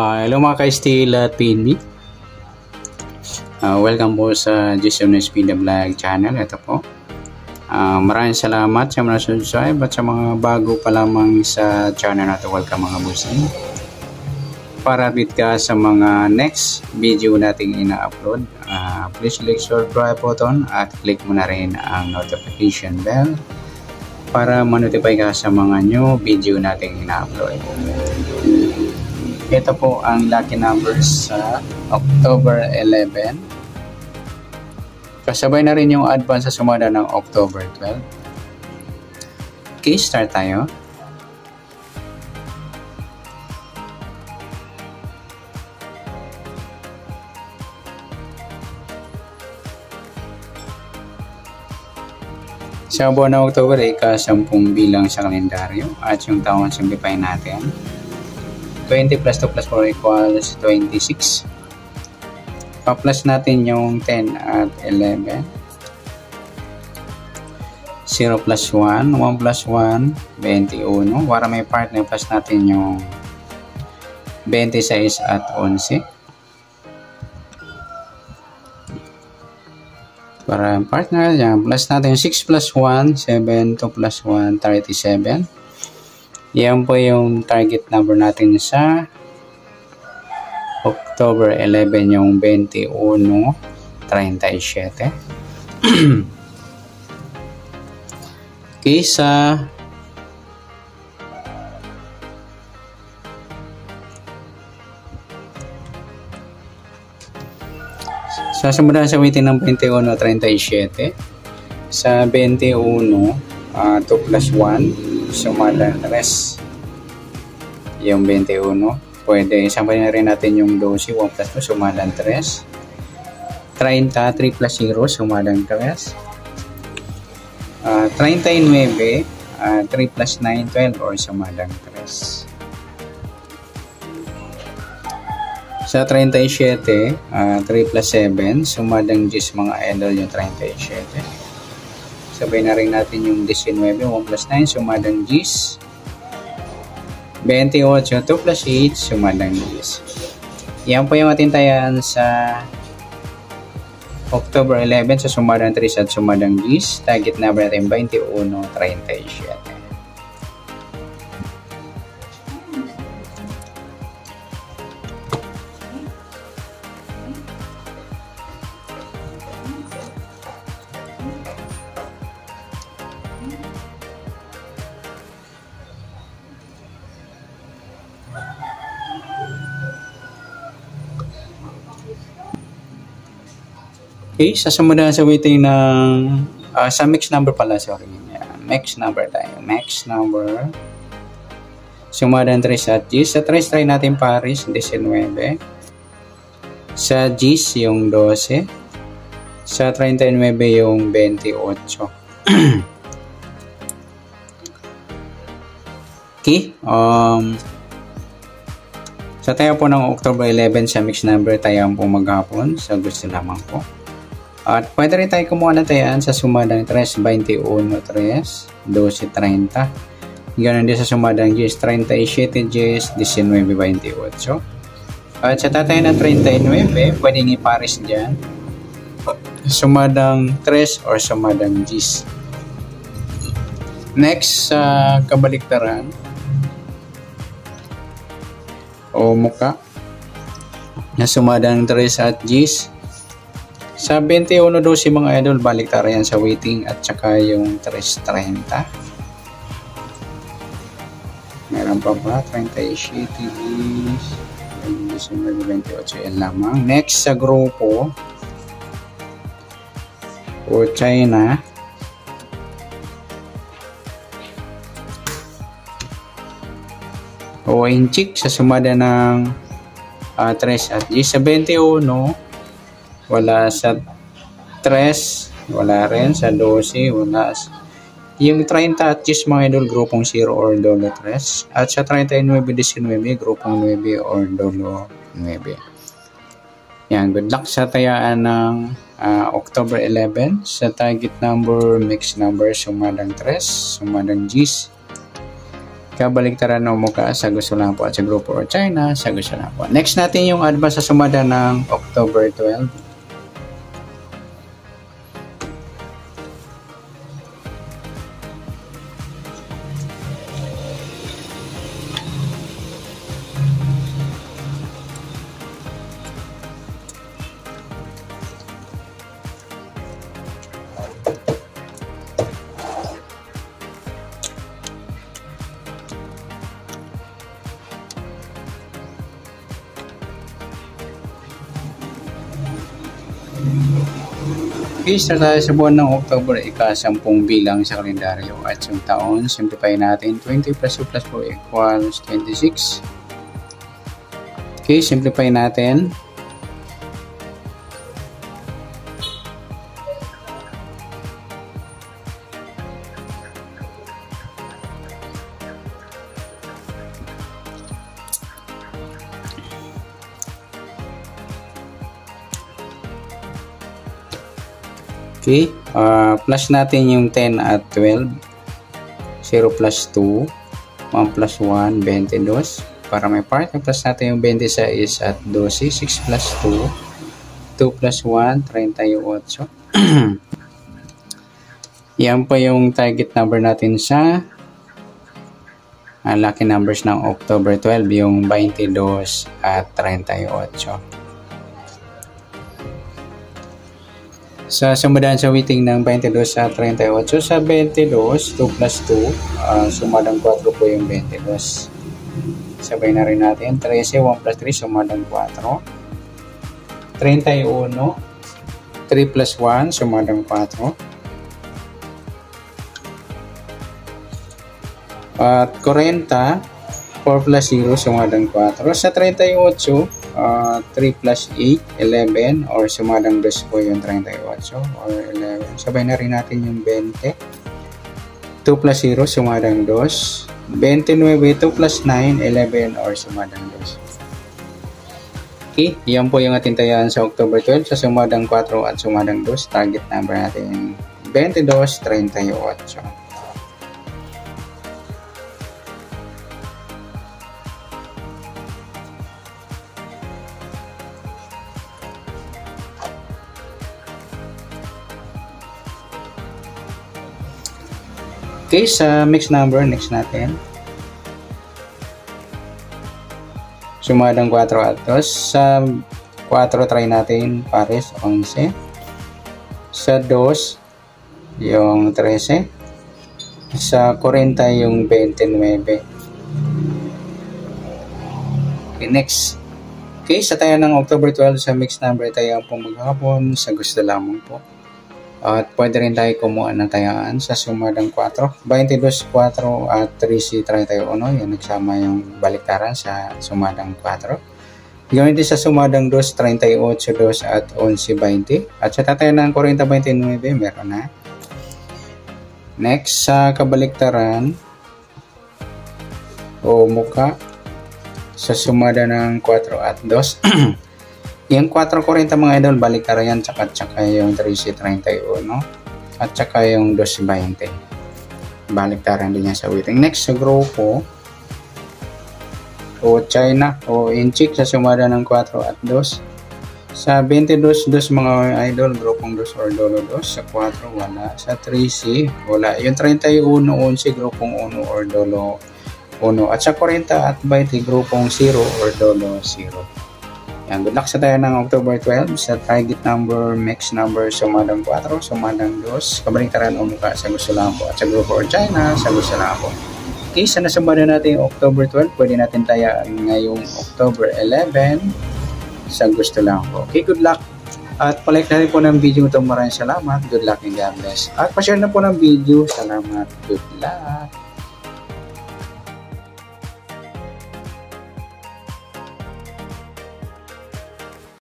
Hello mga ka-Steel at PNB. Welcome po sa Jason Espida Vlog channel. Ito po. Maraming salamat sa mga subscribe at sa mga bago pa lamang sa channel na ito. Welcome mga bossing. Para update ka sa mga next video nating ina-upload, please click subscribe button at click mo na rin ang notification bell para ma-notify ka sa mga new video nating ina-upload. Ito po ang lucky numbers sa October 11. Kasabay na rin yung advance sa sumada ng October 12. Okay, start tayo. Sa buwan ng October ay ika-10 bilang sa kalendaryo at yung taong simplify natin. 20 plus 2 plus 4 equals 26. Pa-plus natin yung 10 at 11. 0 plus 1. 1 plus 1, 21. Para may partner, plus natin yung 26 at 11. Para partner, yan. Plus natin yung 6 plus 1, 7. 2 plus 1, 37. Yan po yung target number natin sa October 11, yung 21:37. Okay, sa sumunod sa waiting ng 21:37. Sa 21, 2 plus 1. Sumada ng rest yung 21. Pwede sampay na rin natin yung 12. 1 plus 2 sumada ng 3. 30. 3 plus 0 sumada ng 3. 39. 3 plus 9 12 or sumada ng 3. Sa 37, 3 plus 7 sumada ng 10 mga idol yung 37. Sabay na rin natin yung 19, 1 plus 9, sumadang 10. 28, 2 plus 8, sumadang 10. Yan po yung atintayan sa October 11 sa sumadang 3 at sumadang 10. Target number natin 21:37. Okay, sasamudan sa waiting ng sa mix number pala, sorry. Mix number tayo. Mix number. Sumadan 3 at G's. Sa 3 try natin Paris, 19. Sa G's yung 12. Sa 39 yung 28. Okay. Sa tayo po ng October 11 sa mix number tayo po maghapon. Sa gusto lamang po. At pwede rin tayo kumuha na tayan sa sumadang 3, 21, 3, 12, 30. Ganon din sa sumadang 10, 37, 10, 19, 28. At sa tatay na 39, pwedeng ipares dyan. Sumadang 3 or sumadang 10. Next, sa kabaliktaran o muka na sumadang 3 at 10. Sa 21-12 mga idol, balik tayo yan sa waiting at saka yung 3.30. Meron pa ba? 37, 28, yan lamang. Next sa grupo o China. O inchik sa sumada ng 3 at G. Sa 21, wala sa 3, wala rin. Sa 12, wala. Yung 30 at 10 mga idol, grupong 0 or dolo 3. At sa 39, 19, grupong 9 or dolo 9. Yan, good luck sa tayaan ng October 11. Sa target number, mix number, sumadang 3, sumadang 10. Kabaliktaran o mukha sa gusto lang po at sa grupo or China sa gusto lang po. Next natin yung advance sa sumada ng October 12. Okay, start tayo sa buwan ng October, ika-10 bilang sa kalendaryo at yung taon, simplify natin, 20 plus 2 plus 4 equals 26. Okay, simplify natin. Okay, plus natin yung 10 at 12. 0 plus 2, 1 plus 1, 22. Para may part, plus natin yung 26 at 12. 6 plus 2, 2 plus 1, 38. Yan po yung target number natin sa lucky numbers ng October 12, yung 22 at 38. Sa sumadaan sa weighting ng 22 sa 38, sa 22, 2 plus 2, sumadang 4 po yung 22. Sabay na rin natin, 13, 1 plus 3, sumadang 4. 31, 3 plus 1, sumadang 4. At 40, 4 plus 0, sumadang 4. Sa 38, 3 plus 8, 11, or sumadang 2 po yung 38 or 11. Sabay na rin natin yung 20. 2 plus 0, sumadang 2. 29, 2 plus 9, 11, or sumadang 2. Okay, yan po yung ating tayaan sa October 12 sa sumadang 4 at sumadang 2. Target number natin 22, 38. Okay, sa mixed number, next natin. Sumadang 4 at 2. Sa 4, try natin pares, 11. Sa 2, yung 13. Sa 40, yung 29. Okay, next. Okay, sa tayo ng October 12, sa mixed number tayo po maghapon, sa gusto lamang po. At pwede rin tayo kumuha ng tayaan sa sumadang 4. 22, 4 at 13, 31. Yan, nagsama yung baliktaran sa sumadang 4. Gawin din sa sumadang 2, 38, 2 at 11, 20. At sa tatay ng 40, 29, meron na. Next, sa kabaliktaran o muka sa sumada ng 4 at 2. Yung 4.40 mga idol, baliktaran yan, tsaka yung 13.31, no? At tsaka yung 2.20. Baliktaran din yan sa weighting. Next, sa grupo, o China, o Inchik, sa sumada ng 4 at 2. Sa 22, mga idol, grupong 2 or dolo 2. Sa 4, wala. Sa 3C, wala. Yung 31, 11, grupong 1 or dolo 1. At sa 40 at 20, grupong 0 or dolo 0. Yan, good luck sa tayo ng October 12 sa target number, mix number, sumadang 4, sumadang 2, kabaliktaran o mukha sa gusto lang po at sa grupo or China sa gusto lang po. Okay, sa nasumada natin yung October 12, pwede natin tayaan ngayong October 11 sa gusto lang po. Okay, good luck. At palike na rin po ng video ito. Maraming salamat. Good luck and God bless. At pa-share na po ng video. Salamat. Good luck.